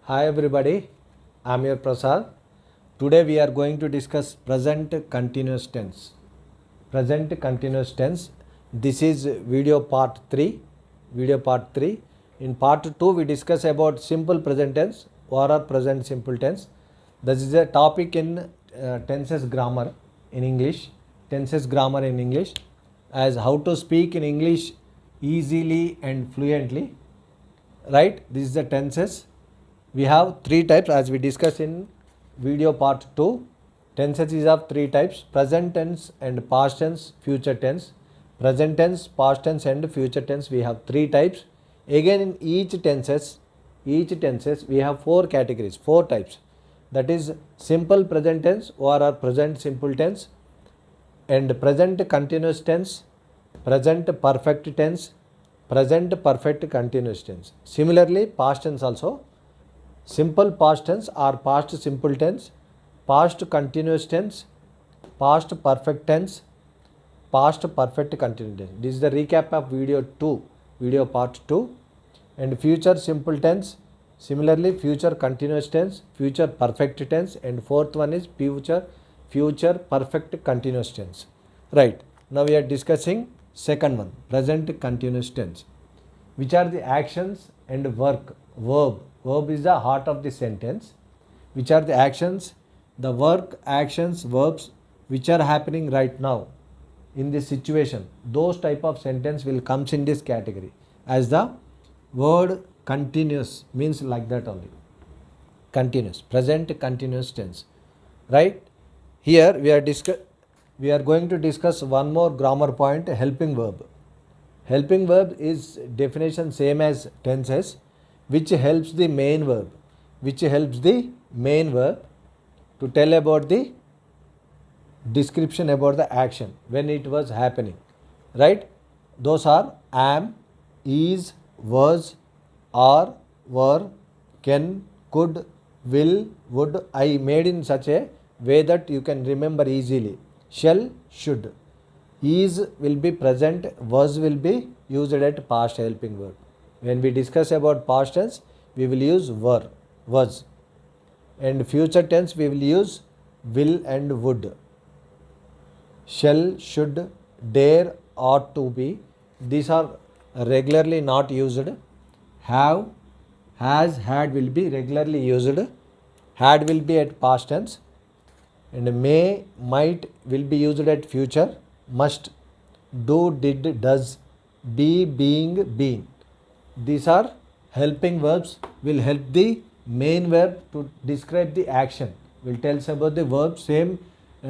Hi everybody, I am your Prasad. Today we are going to discuss present continuous tense. Present continuous tense. This is video part 3. Video part 3. In part 2 we discuss about simple present tense or present simple tense. This is a topic in tenses grammar in English. Tenses grammar in English as how to speak in English easily and fluently. Right? This is the tenses. We have three types as we discussed in video part 2. Tenses is of three types: present tense and past tense, future tense. Present tense, past tense and future tense, we have three types. Again in each tenses we have four categories, four types. That is simple present tense or present simple tense, and present continuous tense, present perfect tense, present perfect continuous tense. Similarly past tense also, simple past tense or past simple tense, past continuous tense, past perfect tense, past perfect continuous tense. This is the recap of video 2, video part 2. And future simple tense, similarly future continuous tense, future perfect tense, and fourth one is future perfect continuous tense. Right. Now we are discussing second one, present continuous tense, which are the actions and work. Verb is the heart of the sentence. Which are the actions, the work, actions, verbs which are happening right now in this situation. Those type of sentence will comes in this category. As the word continuous means like that only. Continuous, present continuous tense. Right? Here we are going to discuss one more grammar point, helping verb. Helping verb is definition same as tenses, which helps the main verb, to tell about the description about the action when it was happening. Right? Those are am, is, was, are, were, can, could, will, would. I made in such a way that you can remember easily. Shall, should. Is will be present, was will be used at past helping verb. When we discuss about past tense, we will use were, was, and future tense we will use will and would. Shall, should, dare, ought to be. These are regularly not used. Have, has, had will be regularly used. Had will be at past tense, and may, might will be used at future. Must, do, did, does, be, being, been. These are helping verbs, will help the main verb to describe the action, will tell us about the verb, same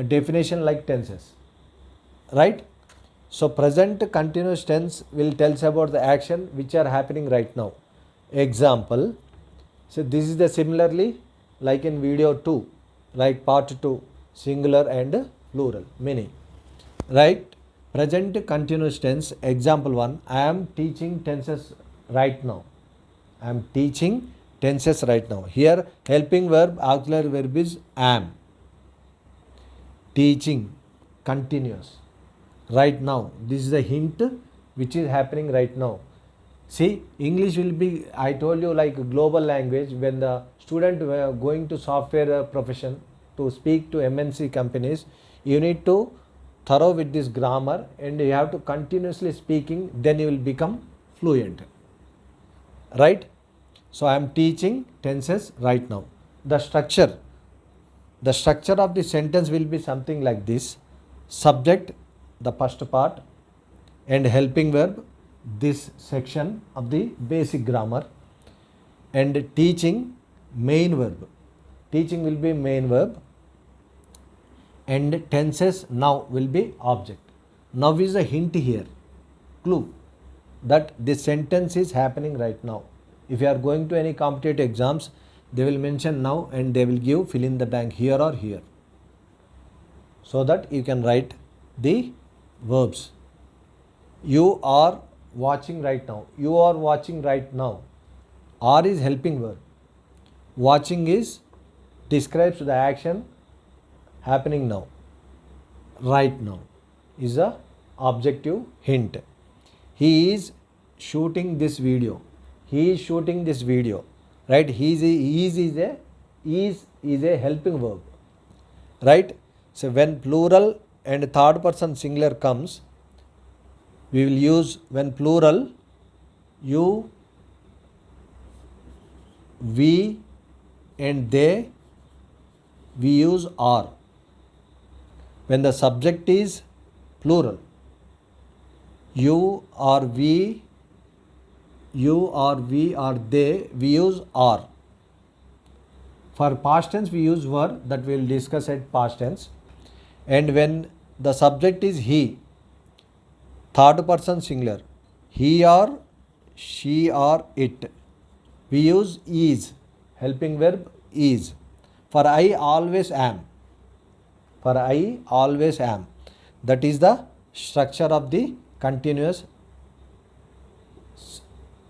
definition like tenses. Right? So present continuous tense will tell us about the action which are happening right now. Example, so this is the similarly like in video 2, like part 2, singular and plural, many. Right? Present continuous tense, example 1, I am teaching tenses right now. I am teaching tenses right now. Here helping verb, auxiliary verb is am. Teaching, continuous. Right now. This is a hint which is happening right now. See, English will be, I told you, like global language. When the student going to software profession to speak to MNC companies, you need to thorough with this grammar and you have to continuously speaking, then you will become fluent. Right? So I am teaching tenses right now. The structure of the sentence will be something like this: subject, the first part, and helping verb, this section of the basic grammar, and teaching, main verb. Teaching will be main verb, and tenses now will be object. Now is a hint here, clue, that this sentence is happening right now. If you are going to any competitive exams, they will mention now and they will give fill in the blank here or here, so that you can write the verbs. You are watching right now. You are watching right now. Are is helping verb. Watching is describes the action happening now. Right now is a objective hint. He is shooting this video. He is shooting this video. right? Is a helping verb, right? So when plural and third person singular comes, we will use, when plural, you, we and they, we use are. When the subject is plural, you or we or they, we use are. For past tense we use were, that we will discuss at past tense. And when the subject is he, third person singular, he or she or it, we use is, helping verb is. For I always am, for I always am, that is the structure of the continuous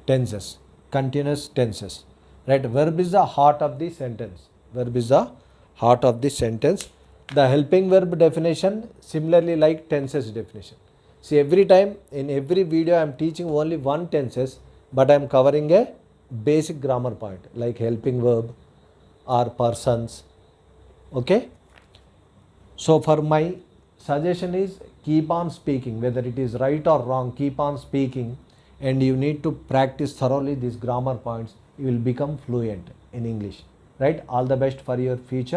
tenses, continuous tenses, right? Verb is the heart of the sentence, verb is the heart of the sentence. The helping verb definition similarly like tenses definition. See, every time in every video I am teaching only one tenses, but I am covering a basic grammar point like helping verb or persons. Okay, so for my suggestion is, keep on speaking, whether it is right or wrong, keep on speaking, and you need to practice thoroughly these grammar points. You will become fluent in English, right? All the best for your future.